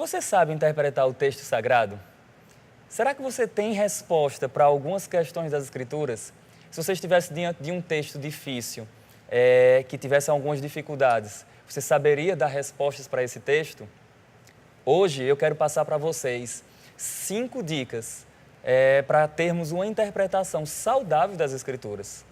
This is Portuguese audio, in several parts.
Você sabe interpretar o texto sagrado? Será que você tem resposta para algumas questões das Escrituras? Se você estivesse diante de um texto difícil, que tivesse algumas dificuldades, você saberia dar respostas para esse texto? Hoje eu quero passar para vocês 5 dicas para termos uma interpretação saudável das Escrituras.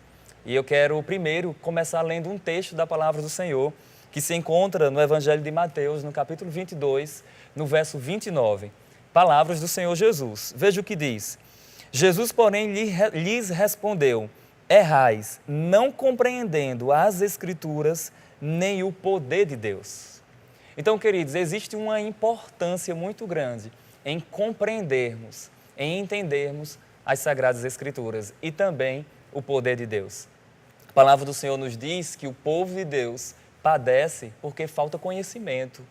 E eu quero primeiro começar lendo um texto da Palavra do Senhor, que se encontra no Evangelho de Mateus, no capítulo 22, no verso 29. Palavras do Senhor Jesus. Veja o que diz. Jesus, porém, lhes respondeu: errais, não compreendendo as Escrituras, nem o poder de Deus. Então, queridos, existe uma importância muito grande em compreendermos, em entendermos as Sagradas Escrituras e também o poder de Deus. A palavra do Senhor nos diz que o povo de Deus padece porque falta conhecimento.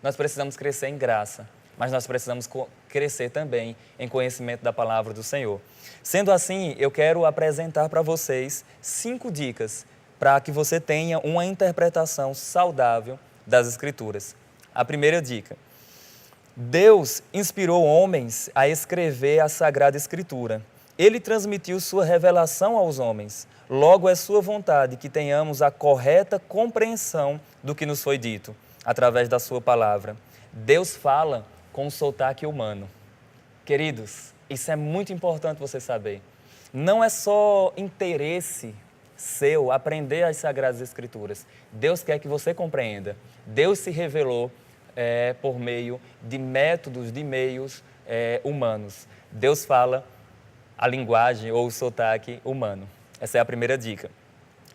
Nós precisamos crescer em graça, mas nós precisamos crescer também em conhecimento da palavra do Senhor. Sendo assim, eu quero apresentar para vocês 5 dicas para que você tenha uma interpretação saudável das Escrituras. A primeira dica: Deus inspirou homens a escrever a Sagrada Escritura. Ele transmitiu sua revelação aos homens. Logo, é sua vontade que tenhamos a correta compreensão do que nos foi dito, através da sua palavra. Deus fala com um sotaque humano. Queridos, isso é muito importante você saber. Não é só interesse seu aprender as Sagradas Escrituras. Deus quer que você compreenda. Deus se revelou por meio de métodos, de meios humanos. Deus fala a linguagem ou o sotaque humano. Essa é a primeira dica.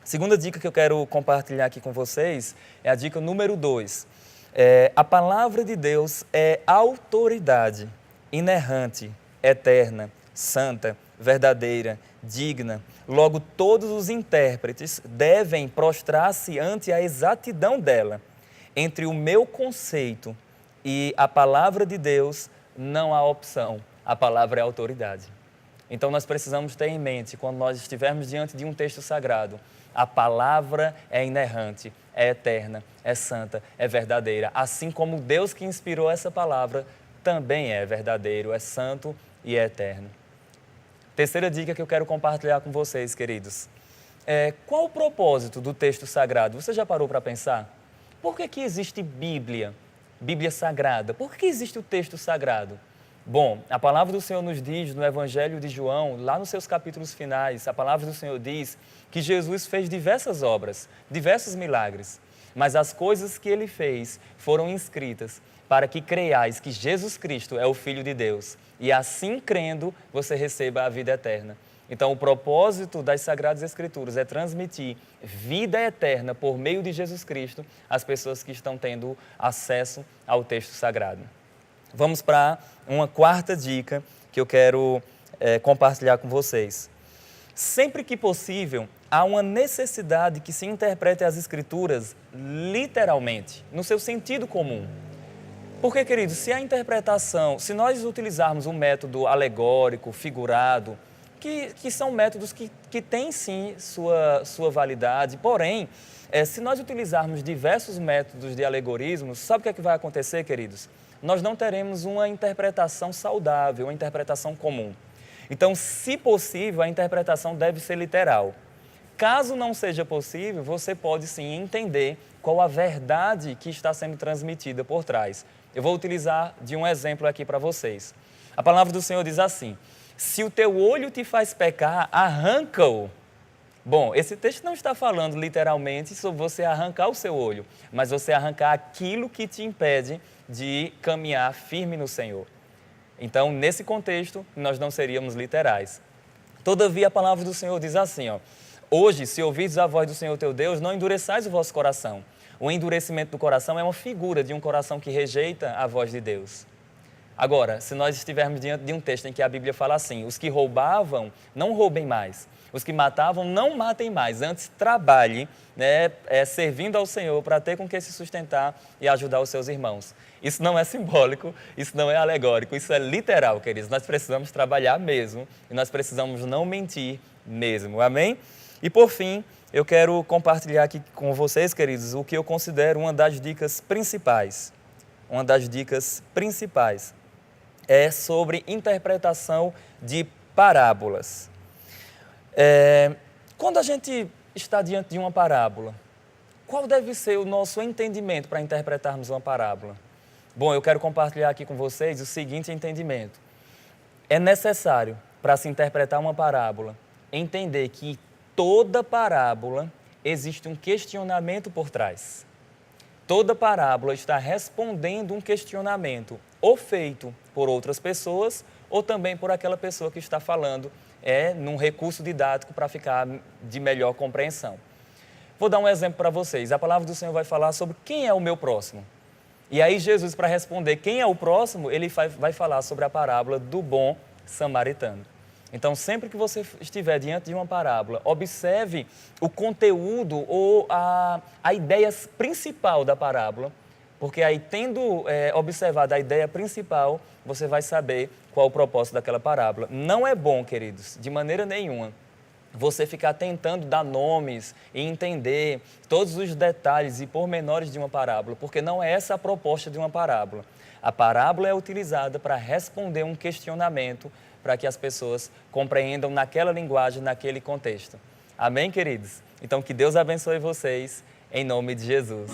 A segunda dica que eu quero compartilhar aqui com vocês é a dica número 2. A palavra de Deus é autoridade, inerrante, eterna, santa, verdadeira, digna. Logo, todos os intérpretes devem prostrar-se ante a exatidão dela. Entre o meu conceito e a palavra de Deus, não há opção. A palavra é autoridade. Então, nós precisamos ter em mente, quando nós estivermos diante de um texto sagrado, a palavra é inerrante, é eterna, é santa, é verdadeira. Assim como Deus que inspirou essa palavra também é verdadeiro, é santo e é eterno. Terceira dica que eu quero compartilhar com vocês, queridos. Qual o propósito do texto sagrado? Você já parou para pensar? Por que existe Bíblia? Bíblia Sagrada? Por que existe o texto sagrado? Bom, a palavra do Senhor nos diz no Evangelho de João, lá nos seus capítulos finais, a palavra do Senhor diz que Jesus fez diversas obras, diversos milagres, mas as coisas que ele fez foram escritas para que creiais que Jesus Cristo é o Filho de Deus e assim crendo você receba a vida eterna. Então, o propósito das Sagradas Escrituras é transmitir vida eterna por meio de Jesus Cristo às pessoas que estão tendo acesso ao texto sagrado. Vamos para uma quarta dica que eu quero compartilhar com vocês. Sempre que possível, há uma necessidade que se interprete as Escrituras literalmente, no seu sentido comum. Porque, queridos, se nós utilizarmos um método alegórico, figurado, que são métodos que têm sim sua validade, porém, se nós utilizarmos diversos métodos de alegorismo, sabe o que vai acontecer, queridos? Nós não teremos uma interpretação saudável, uma interpretação comum. Então, se possível, a interpretação deve ser literal. Caso não seja possível, você pode sim entender qual a verdade que está sendo transmitida por trás. Eu vou utilizar de um exemplo aqui para vocês. A palavra do Senhor diz assim: se o teu olho te faz pecar, arranca-o. Bom, esse texto não está falando literalmente sobre você arrancar o seu olho, mas você arrancar aquilo que te impede de caminhar firme no Senhor. Então, nesse contexto, nós não seríamos literais. Todavia, a palavra do Senhor diz assim, hoje, se ouvides a voz do Senhor teu Deus, não endureçais o vosso coração. O endurecimento do coração é uma figura de um coração que rejeita a voz de Deus. Agora, se nós estivermos diante de um texto em que a Bíblia fala assim: os que roubavam, não roubem mais. Os que matavam, não matem mais. Antes, trabalhe, servindo ao Senhor para ter com que se sustentar e ajudar os seus irmãos. Isso não é simbólico, isso não é alegórico, isso é literal, queridos. Nós precisamos trabalhar mesmo e nós precisamos não mentir mesmo. Amém? E por fim, eu quero compartilhar aqui com vocês, queridos, o que eu considero uma das dicas principais. uma das dicas principais é sobre interpretação de parábolas. Quando a gente está diante de uma parábola, qual deve ser o nosso entendimento para interpretarmos uma parábola? Bom, eu quero compartilhar aqui com vocês o seguinte entendimento. É necessário, para se interpretar uma parábola, entender que toda parábola existe um questionamento por trás. Toda parábola está respondendo um questionamento, ou feito por outras pessoas, ou também por aquela pessoa que está falando, num recurso didático para ficar de melhor compreensão. Vou dar um exemplo para vocês. A palavra do Senhor vai falar sobre quem é o meu próximo. E aí Jesus, para responder quem é o próximo, ele vai falar sobre a parábola do bom samaritano. Então, sempre que você estiver diante de uma parábola, observe o conteúdo ou a ideia principal da parábola, porque aí, tendo observado a ideia principal, você vai saber qual o propósito daquela parábola. Não é bom, queridos, de maneira nenhuma, você ficar tentando dar nomes e entender todos os detalhes e pormenores de uma parábola, porque não é essa a proposta de uma parábola. A parábola é utilizada para responder um questionamento, para que as pessoas compreendam naquela linguagem, naquele contexto. Amém, queridos? Então, que Deus abençoe vocês, em nome de Jesus.